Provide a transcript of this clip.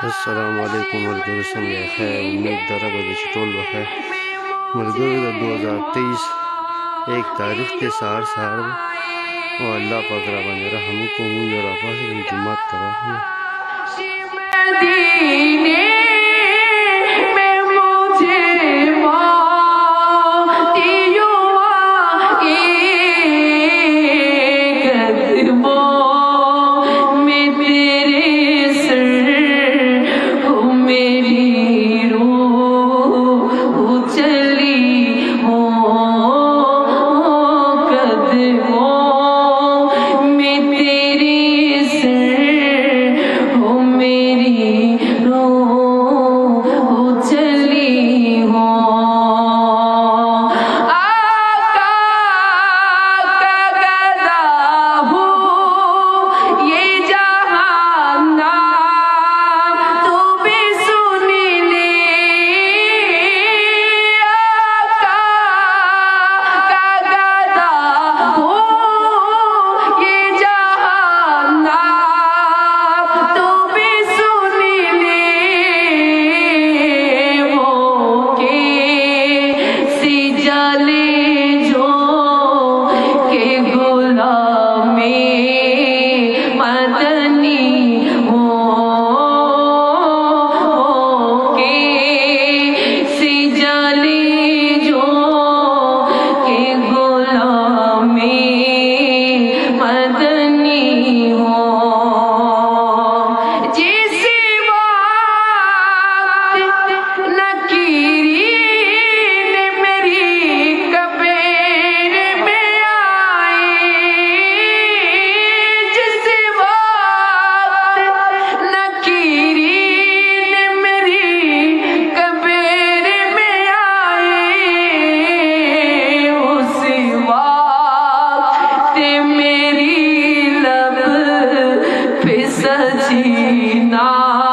السلام علیکم ملګرو، څنګه یې؟ خیر، امید درغه ده چې ټول بخیر. ملګرو، د 2023 ایک تاریخ دی، سهار سهار دی او الله پاک را باندې رحم وکړو. مونږ راپاڅېدم، جومات ته راغلو. سجینا